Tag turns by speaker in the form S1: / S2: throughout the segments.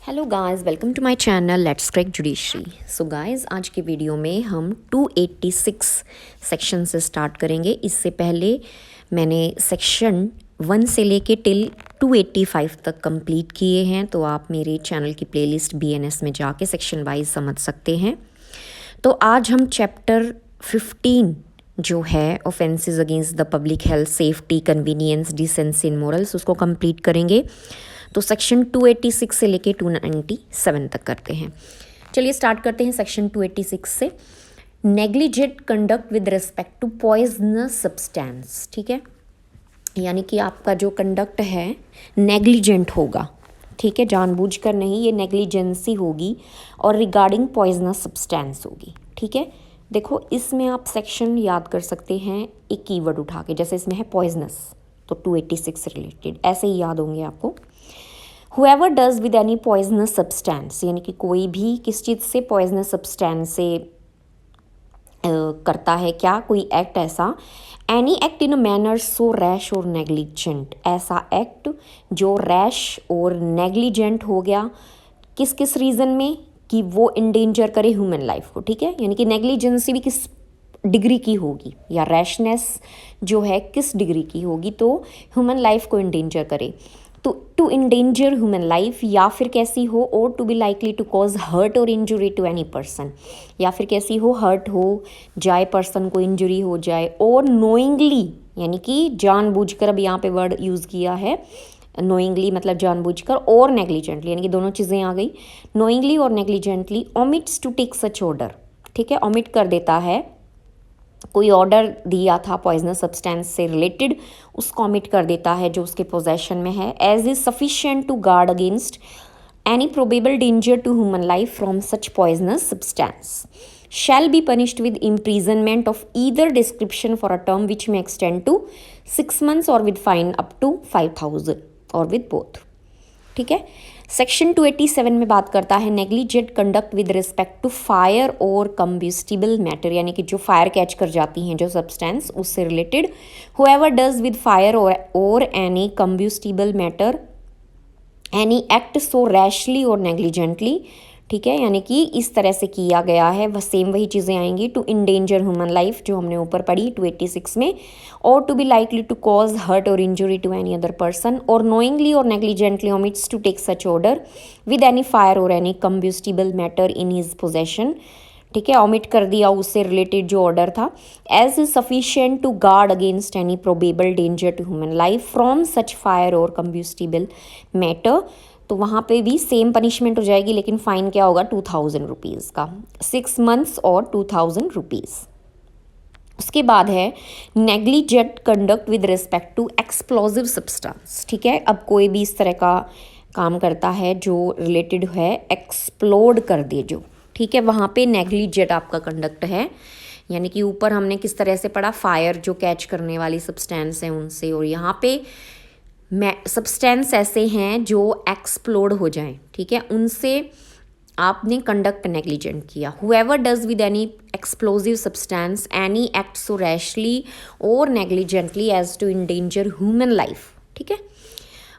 S1: Hello guys, welcome to my channel let's crack judiciary. So guys, आज की video में हम 286 सेक्शन से स्टार्ट करेंगे। इससे पहले मैंने सेक्शन 1 से लेके टिल 285 तक कंप्लीट किए हैं, तो आप मेरे चैनल की प्लेलिस्ट BNS में जाके सेक्शन वाइज समझ सकते हैं। तो आज हम चैप्टर 15 जो है offences against the public health, safety, convenience, decency and morals, उसको कंप्लीट करेंगे। तो सेक्शन 286 से लेके 297 तक करते हैं। चलिए स्टार्ट करते हैं सेक्शन 286 से। Negligent conduct with respect to poisonous substance. ठीक है, यानी कि आपका जो कंडक्ट है नेग्लिजेंट होगा। ठीक है, जानबूझकर नहीं, ये नेग्लिजेंसी होगी और रिगार्डिंग पॉइजनस सब्सटेंस होगी। ठीक है, देखो इसमें आप सेक्शन याद कर सकते हैं एक कीवर्ड उठा के, जैसे इसमें है पॉइजनस तो 286 से रिलेटेड ऐसे ही याद होंगे आपको। Whoever does with any poisonous substance, यानी कि कोई भी किस चीज़ से पॉइजनस सब्सटेंस से करता है क्या, कोई एक्ट ऐसा, any act in a manner so rash और नेग्लिजेंट, ऐसा एक्ट जो रैश और नेग्लिजेंट हो गया किस किस रीज़न में कि वो इंडेंजर करे ह्यूमन लाइफ को। ठीक है, यानी कि नेग्लिजेंसी भी किस डिग्री की होगी या रैशनेस जो है किस डिग्री की होगी, तो ह्यूमन लाइफ को इंडेंजर करे। तो टू इंडेंजर ह्यूमन लाइफ, या फिर कैसी हो, और to be likely to cause hurt और इंजुरी टू एनी पर्सन, या फिर कैसी हो, हर्ट हो जाए, पर्सन को इंजुरी हो जाए, और नोइंगली यानी कि जानबूझकर, अब यहाँ पे वर्ड यूज़ किया है नोइंगली मतलब जानबूझकर, और नेग्लिजेंटली यानी कि दोनों चीज़ें आ गई, नोइंगली और negligently, omits to take such order. ठीक है, ओमिट कर देता है, कोई ऑर्डर दिया था पॉइजनस सब्सटेंस से रिलेटेड, उसको ओमिट कर देता है जो उसके पोजेशन में है, as is sufficient to guard against any probable danger to human life from such poisonous substance, shall be punished with imprisonment of either description for a term which may extend to 6 months or with fine up to 5,000 or with both। ठीक है, section 287 में बात करता है negligent conduct with respect to fire और combustible matter, यानी कि जो फायर कैच कर जाती हैं जो सब्सटेंस, उससे related. Whoever does with fire और any combustible matter any act so rashly और नेग्लिजेंटली। ठीक है, यानी कि इस तरह से किया गया है, वह सेम वही चीज़ें आएंगी, टू इंडेंजर ह्यूमन लाइफ जो हमने ऊपर पढ़ी 286 में, और to be likely to cause hurt और injury to any other person, और नोइंगली और negligently omits to take such order with any fire और any combustible matter in his possession. ठीक है, ओमिट कर दिया उससे रिलेटेड जो ऑर्डर था, as is sufficient to guard against any probable danger to human life from such fire और combustible matter. तो वहाँ पे भी सेम पनिशमेंट हो जाएगी, लेकिन फ़ाइन क्या होगा, 2,000 रुपीज़ का, 6 मंथ्स और 2,000 रुपीज़। उसके बाद है negligent conduct with respect to explosive substance. ठीक है, अब कोई भी इस तरह का काम करता है जो रिलेटेड है एक्सप्लोड कर दे जो, ठीक है, वहाँ पे नेग्लिजेंट आपका कंडक्ट है। यानी कि ऊपर हमने किस तरह से पढ़ा, फायर जो कैच करने वाली सब्सटेंस है उनसे, और यहाँ पे सब्सटेंस ऐसे हैं जो एक्सप्लोड हो जाएं, ठीक है, उनसे आपने कंडक्ट नेग्लिजेंट किया। Whoever does with any explosive substance any act so rashly और negligently as to endanger human life. ठीक है,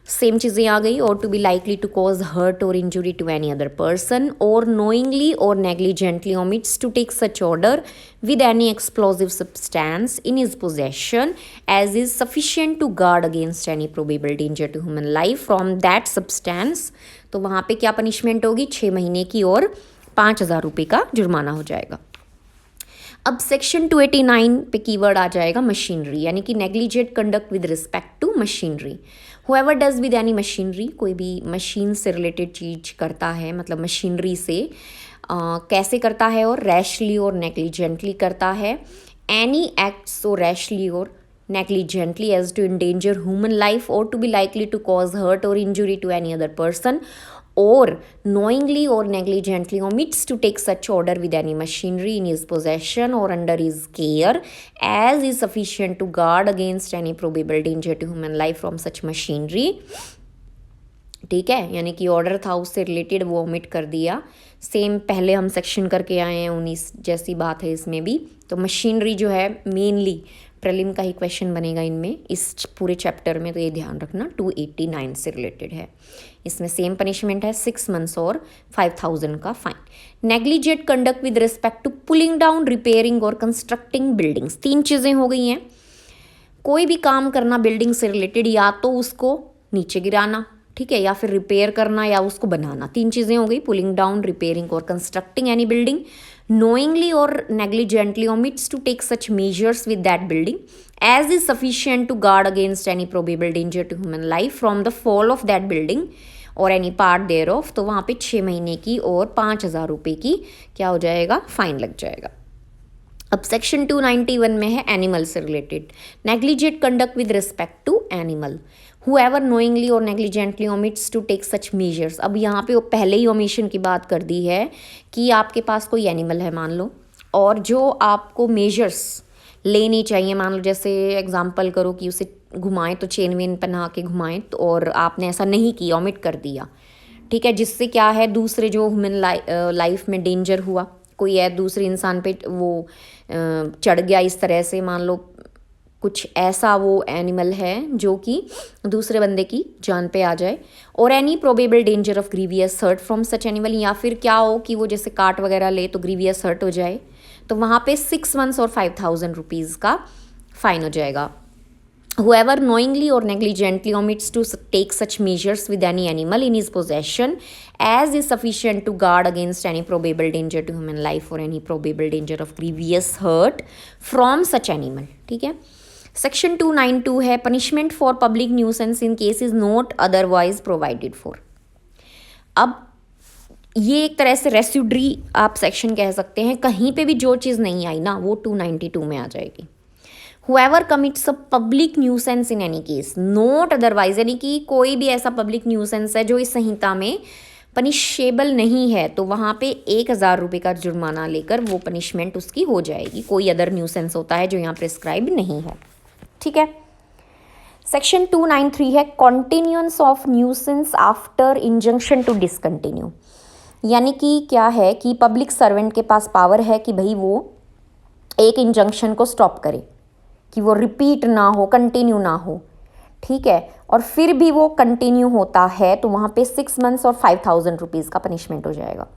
S1: सेम चीज़ें आ गई, और to be likely to cause hurt और injury to any other person, और नोइंगली और negligently omits to take such order with any explosive substance in his possession as is sufficient to guard against any probable danger to human life from that substance. तो वहाँ पे क्या punishment होगी, 6 महीने की और 5,000 रुपये का जुर्माना हो जाएगा। अब सेक्शन 289 पे कीवर्ड आ जाएगा मशीनरी, यानी कि negligent conduct with respect to machinery. Whoever does with any machinery, कोई भी मशीन से रिलेटेड चीज करता है, मतलब मशीनरी से कैसे करता है, और रैशली और नेग्लिजेंटली करता है, एनी एक्ट सो रैशली और negligently as to endanger human life or to be likely to cause hurt or injury to any other person, or knowingly or negligently omits to take such order with any machinery in his possession or under his care as is sufficient to guard against any probable danger to human life from such machinery। ठीक है, यानी कि order था उससे related वो omit कर दिया, same पहले हम सेक्शन करके आए हैं 19 जैसी बात है इसमें भी। तो मशीनरी जो है मेनली प्रीलिम का ही क्वेश्चन बनेगा इनमें, इस पूरे चैप्टर में, तो ये ध्यान रखना 289 से रिलेटेड है। इसमें सेम पनिशमेंट है, 6 मंथ्स और 5000 का fine. Negligent conduct with respect to pulling down, repairing और कंस्ट्रक्टिंग बिल्डिंग्स। 3 चीज़ें हो गई हैं। कोई भी काम करना बिल्डिंग से रिलेटेड, या तो उसको नीचे गिराना, ठीक है, या फिर रिपेयर करना या उसको बनाना। 3 चीज़ें हो गई, पुलिंग डाउन, रिपेयरिंग और constructing any building. knowingly or negligently omits to take such measures with that building as is sufficient to guard against any probable danger to human life from the fall of that building or any part thereof, तो वहाँ पे 6 महीने की और 5000 रुपये की क्या हो जाएगा, फाइन लग जाएगा। अब सेक्शन 291 में है एनिमल से related, negligent conduct with respect to animal, whoever knowingly or negligently omits to take such measures। अब यहाँ पे वो पहले ही ओमिशन की बात कर दी है कि आपके पास कोई एनिमल है मान लो, और जो आपको मेजर्स लेनी चाहिए, मान लो जैसे एग्जांपल करो कि उसे घुमाएं तो चेन वेन पहना के घुमाएं, तो और आपने ऐसा नहीं किया, ओमिट कर दिया, ठीक है, जिससे क्या है दूसरे जो ह्यूमन लाइफ में डेंजर हुआ, कोई है दूसरे इंसान पे वो चढ़ गया इस तरह से, मान लो कुछ ऐसा वो एनिमल है जो कि दूसरे बंदे की जान पे आ जाए, और any probable danger of grievous hurt from such animal, या फिर क्या हो कि वो जैसे काट वगैरह ले तो ग्रीवियस हर्ट हो जाए, तो वहाँ पे 6 मंथ्स और 5000 रुपीज़ का फाइन हो जाएगा। Whoever knowingly or negligently omits to take such measures with any animal in his possession as is sufficient to guard against any probable danger to human life or any probable danger of grievous hurt from such animal, ठीक है। Section 292 है punishment for public nuisance in case is not otherwise provided for. अब ये एक तरह से रेसिड्री आप section कह सकते हैं, कहीं पे भी जो चीज़ नहीं आई ना वो 292 में आ जाएगी। Whoever commits a public nuisance in any case not otherwise, यानी कि कोई भी ऐसा पब्लिक न्यूसेंस है जो इस संहिता में पनिशेबल नहीं है, तो वहाँ पे 1000 रुपये का जुर्माना लेकर वो पनिशमेंट उसकी हो जाएगी। कोई अदर न्यूसेंस होता है जो यहाँ प्रिस्क्राइब नहीं है, ठीक है। सेक्शन 293 है continuance of nuisance after injunction to discontinue, यानी कि क्या है कि पब्लिक सर्वेंट के पास पावर है कि भाई वो एक इंजंक्शन को स्टॉप करे, कि वो रिपीट ना हो, कंटिन्यू ना हो, ठीक है, और फिर भी वो कंटिन्यू होता है तो वहाँ पे 6 मंथ्स और 5000 रुपीज़ का पनिशमेंट हो जाएगा।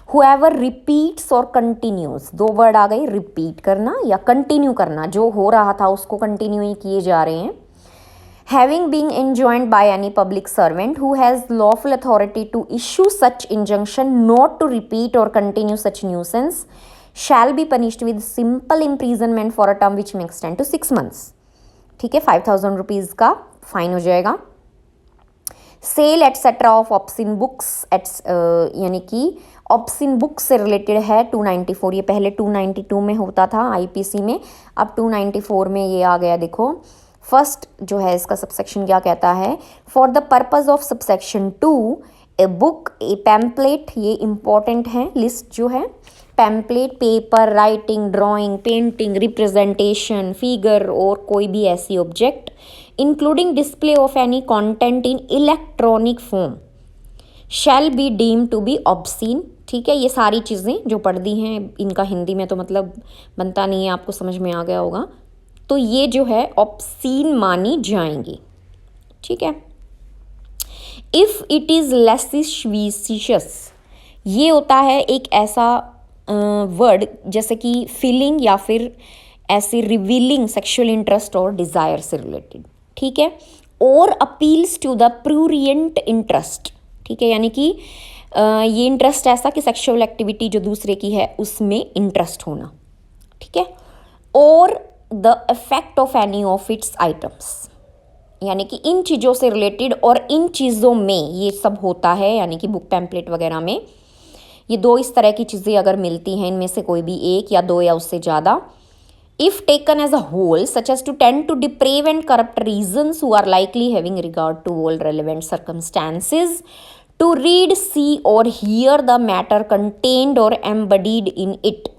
S1: हुएवर रिपीट्स और कंटिन्यूज, 2 वर्ड आ गए, रिपीट करना या कंटिन्यू करना, जो हो रहा था उसको कंटिन्यू ही किए जा रहे हैं। Having being enjoined by any public servant who has lawful authority to issue such injunction not to repeat और continue such nuisance shall be punished with simple imprisonment for a term which may extend to 6 months, ठीक है, 5000 rupees का fine हो जाएगा। Sale etcetera of obscene books यानी कि obscene books से related है 294, ये पहले 292 में होता था आईपीसी में, अब 294 में ये आ गया। देखो फर्स्ट जो है इसका सबसेक्शन क्या कहता है, for the purpose of subsection 2 a book a pamphlet, ये इंपॉर्टेंट है लिस्ट जो है, pamphlet paper, writing, drawing, painting, representation, figure और कोई भी ऐसी object including display of any content in electronic form shall be deem to be obscene, ठीक है। ये सारी चीज़ें जो पढ़ दी हैं इनका हिंदी में तो मतलब बनता नहीं है, आपको समझ में आ गया होगा, तो ये जो है ऑब्सीन मानी जाएंगी, ठीक है। इफ़ इट इज़ लेसिशियस, ये होता है एक ऐसा वर्ड जैसे कि फीलिंग या फिर ऐसे रिवीलिंग सेक्सुअल इंटरेस्ट और डिज़ायर से रिलेटेड, ठीक है, और अपील्स टू द प्रूरियंट इंटरेस्ट, ठीक है, यानी कि ये इंटरेस्ट ऐसा कि सेक्सुअल एक्टिविटी जो दूसरे की है उसमें इंटरेस्ट होना, ठीक है, और the effect of any of its items, यानी कि इन चीज़ों से रिलेटेड और इन चीज़ों में ये सब होता है, यानी कि बुक पैम्पलेट वगैरह में ये 2 इस तरह की चीज़ें अगर मिलती हैं, इनमें से कोई भी एक या 2 या उससे ज़्यादा, if taken as a whole such as to tend to deprave and corrupt reasons who are likely having regard to all relevant circumstances to read, see और हियर द मैटर कंटेन्ड और एम्बडीड इन इट,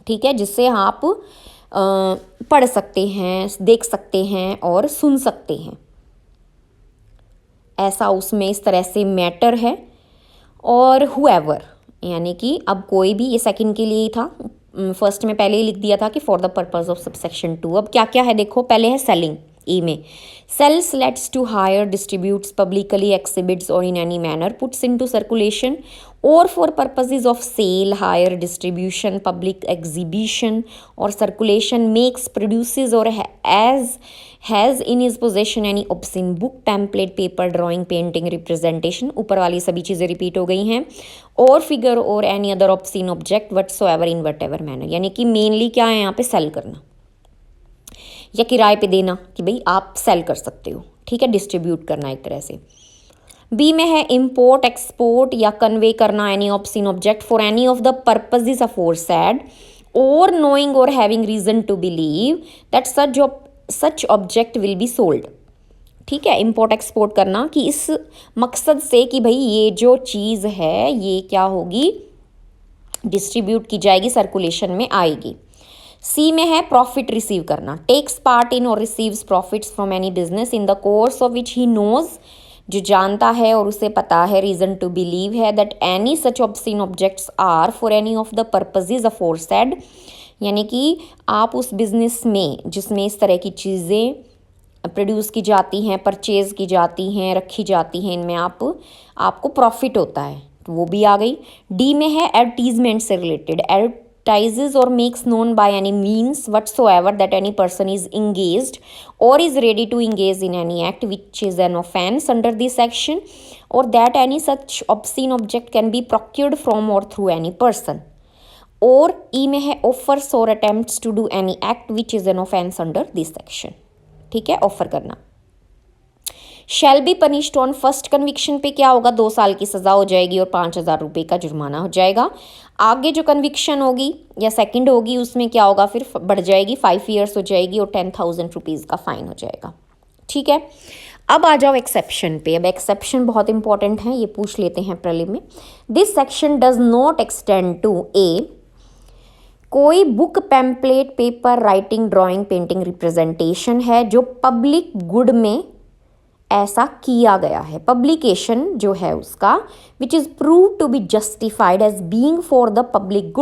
S1: ठीक है, जिससे आप पढ़ सकते हैं, देख सकते हैं और सुन सकते हैं, ऐसा उसमें इस तरह से मैटर है। और हुएवर यानी कि अब कोई भी, ये सेकंड के लिए ही था, फर्स्ट में पहले ही लिख दिया था कि for the purpose of subsection 2। अब क्या क्या है देखो, पहले है सेलिंग ई में, sales lets to hire distributes publicly exhibits और in any manner puts into circulation और for purposes of sale hire distribution public exhibition और सर्कुलेशन मेक्स प्रोड्यूसेस और as has in his possession any obscene book template paper drawing painting representation, ऊपर वाली सभी चीज़ें repeat हो गई हैं, और फिगर और any other obscene object whatsoever in whatever manner, यानी कि मेनली क्या है यहाँ पे सेल करना या किराए पे देना कि भाई आप सेल कर सकते हो, ठीक है, डिस्ट्रीब्यूट करना एक तरह से। बी में है इम्पोर्ट एक्सपोर्ट या कन्वे करना any obscene object for any of the purposes aforesaid और नोइंग और having reason to believe that such object will be sold, ठीक है, इम्पोर्ट एक्सपोर्ट करना कि इस मकसद से कि भाई ये जो चीज़ है ये क्या होगी, डिस्ट्रीब्यूट की जाएगी, सर्कुलेशन में आएगी। सी में है प्रॉफिट रिसीव करना, टेक्स पार्ट इन और receives profits from any business in the course of which he knows, जो जानता है और उसे पता है, रीजन टू बिलीव है that any such obscene objects are for any of the purposes aforesaid, यानी कि आप उस बिजनेस में जिसमें इस तरह की चीज़ें प्रोड्यूस की जाती हैं, परचेज की जाती हैं, रखी जाती हैं, इनमें आपको प्रॉफिट होता है, तो वो भी आ गई। डी में है एडवर्टीजमेंट से related, advertises or makes known by any means whatsoever that any person is engaged or is ready to engage in any act which is an offense under this section, or that any such obscene object can be procured from or through any person, और ई में है offers or attempts to do any act which is an offense under this section, ठीक है, offer करना। Shall be punished on first conviction पे क्या होगा, 2 साल की सज़ा हो जाएगी और 5,000 रुपये का जुर्माना हो जाएगा। आगे जो कन्विक्शन होगी या सेकंड होगी उसमें क्या होगा, फिर बढ़ जाएगी, 5 ईयर्स हो जाएगी और 10,000 रुपीज़ का फाइन हो जाएगा, ठीक है। अब आ जाओ एक्सेप्शन पे। अब एक्सेप्शन बहुत इंपॉर्टेंट है, ये पूछ लेते हैं प्रीलिम में। This section does not extend to A, कोई book pamphlet paper writing drawing painting representation है जो पब्लिक गुड में ऐसा किया गया है, पब्लिकेशन जो है उसका which is prove to be justified as being for the public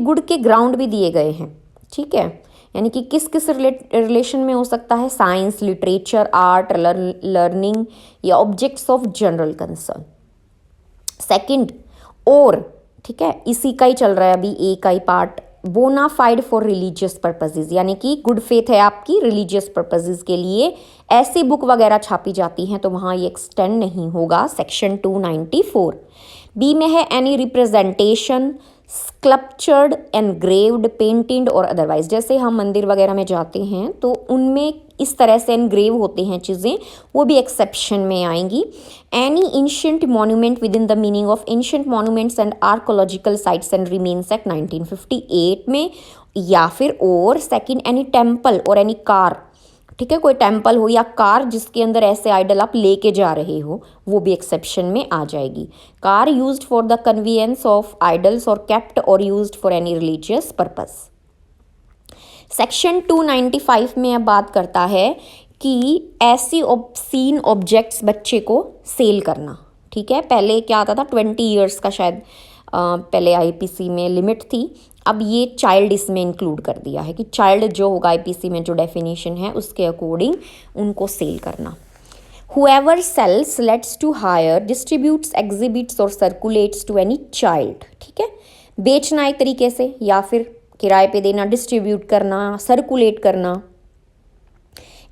S1: good के ग्राउंड भी दिए गए हैं, ठीक है, यानी कि किस किस रिलेशन में हो सकता है, साइंस, लिटरेचर, आर्ट, लर्निंग या objects of general concern. Second और, ठीक है, इसी का ही चल रहा है अभी, ए का ही part, bona fide for religious purposes, यानी कि गुड फेथ है आपकी रिलीजियस पर्पसेस के लिए, ऐसी बुक वगैरह छापी जाती हैं तो वहाँ ये एक्सटेंड नहीं होगा, सेक्शन 294। बी में है any representation sculptured engraved painted और अदरवाइज, जैसे हम मंदिर वगैरह में जाते हैं तो उनमें इस तरह से एनग्रेव होते हैं चीज़ें, वो भी एक्सेप्शन में आएंगी। Any ancient monument with in the meaning of ancient monuments and archaeological sites and remains act 1958 में, या फिर और सेकंड एनी टेम्पल और एनी कार, ठीक है, कोई टेम्पल हो या कार जिसके अंदर ऐसे आइडल आप लेके जा रहे हो, वो भी एक्सेप्शन में आ जाएगी। Car used for the convenience of idols और केप्ट और used for any religious purpose. Section 295 में अब बात करता है कि ऐसी ऑब्सीन ऑब्जेक्ट्स बच्चे को सेल करना, ठीक है, पहले क्या आता था 20 ईयर्स का शायद पहले आईपीसी में लिमिट थी, अब ये चाइल्ड इसमें इंक्लूड कर दिया है कि चाइल्ड जो होगा आईपीसी में जो डेफिनेशन है उसके अकॉर्डिंग उनको सेल करना। Whoever sells, lets to hire, distributes, exhibits और circulates to any child, ठीक है, बेचना एक तरीके से या फिर किराए पे देना, डिस्ट्रीब्यूट करना, सर्कुलेट करना।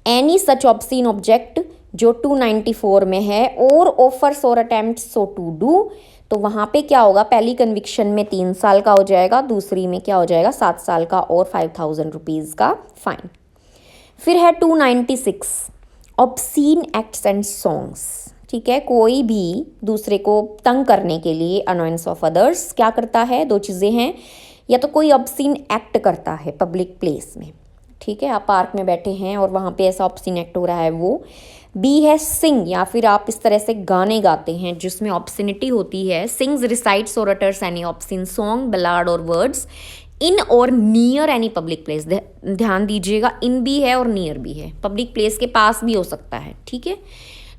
S1: एनी सच ऑब्सीन ऑब्जेक्ट जो 294 में है, और ऑफर्स और अटेम्प्ट्स सो टू डू, तो वहाँ पे क्या होगा, पहली कन्विक्शन में 3 साल का हो जाएगा, दूसरी में क्या हो जाएगा 7 साल का और 5,000 रुपीज़ का फाइन। फिर है 296 ऑब्सीन एक्ट्स एंड सॉन्ग्स, ठीक है, कोई भी दूसरे को तंग करने के लिए अनोयंस ऑफ अदर्स क्या करता है, 2 चीज़ें हैं, या तो कोई ऑब्सीन एक्ट करता है पब्लिक प्लेस में, ठीक है, आप पार्क में बैठे हैं और वहाँ पे ऐसा ऑब्सीन एक्ट हो रहा है वो। बी है सिंग, या फिर आप इस तरह से गाने गाते हैं जिसमें ऑब्सिनिटी होती है, सिंग्स, रिसाइट्स और अटर्स एनी ऑब्सीन सॉन्ग, बलाड और वर्ड्स इन और नियर एनी पब्लिक प्लेस, ध्यान दीजिएगा, इन भी है और नियर भी है, पब्लिक प्लेस के पास भी हो सकता है, ठीक है,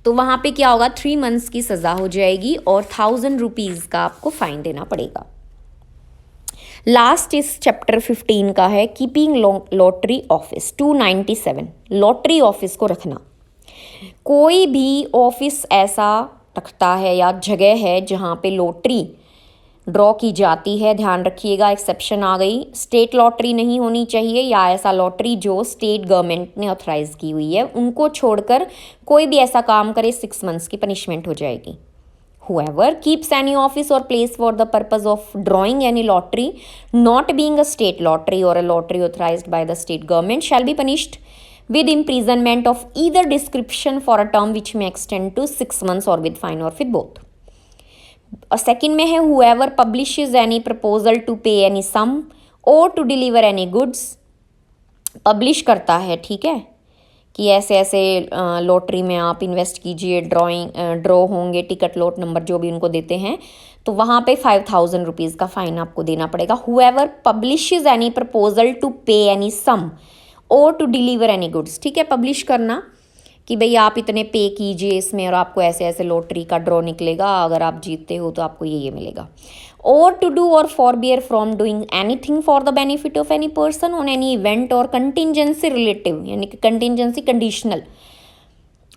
S1: तो वहाँ पे क्या होगा 3 मंथ्स की सज़ा हो जाएगी और 1,000 रुपीज़ का आपको फाइन देना पड़ेगा। लास्ट इस चैप्टर 15 का है keeping lottery office 297, lottery office को रखना। कोई भी ऑफिस ऐसा रखता है या जगह है जहाँ पे लॉटरी ड्रॉ की जाती है, ध्यान रखिएगा एक्सेप्शन आ गई, स्टेट लॉटरी नहीं होनी चाहिए या ऐसा लॉटरी जो स्टेट गवर्नमेंट ने ऑथराइज की हुई है, उनको छोड़कर कोई भी ऐसा काम करे 6 मंथ्स की पनिशमेंट हो जाएगी। Whoever keeps any office or place for the purpose of drawing any lottery, not being a state lottery or a lottery authorized by the state government, shall be punished with imprisonment of either description for a term which may extend to 6 months or with fine or with both. Second में है whoever publishes any proposal to pay any sum or to deliver any goods, publish करता है, ठीक है, कि ऐसे ऐसे lottery में आप इन्वेस्ट कीजिए, ड्रॉ होंगे, टिकट लॉट नंबर जो भी उनको देते हैं, तो वहाँ पे 5,000 रुपीज़ का फ़ाइन आपको देना पड़ेगा। whoever publishes any proposal to pay any sum or to deliver any goods, ठीक है, पब्लिश करना कि भाई आप इतने पे कीजिए इसमें और आपको ऐसे ऐसे लॉटरी का ड्रॉ निकलेगा, अगर आप जीतते हो तो आपको ये मिलेगा। और टू डू और forbear from doing anything for the benefit of any person on any event और कंटिजेंसी रिलेटिव, यानी कि कंटिजेंसी कंडीशनल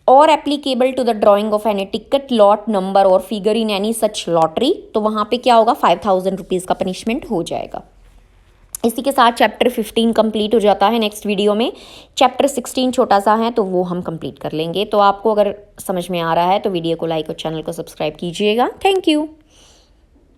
S1: और applicable to the drawing of any ticket lot number और figure in any such lottery, तो वहाँ पे क्या होगा, 5,000 रुपीज़ का पनिशमेंट हो जाएगा। इसी के साथ चैप्टर 15 कंप्लीट हो जाता है। नेक्स्ट वीडियो में चैप्टर 16 छोटा सा है तो वो हम कंप्लीट कर लेंगे। तो आपको अगर समझ में आ रहा है तो वीडियो को लाइक और चैनल को सब्सक्राइब कीजिएगा। Thank you.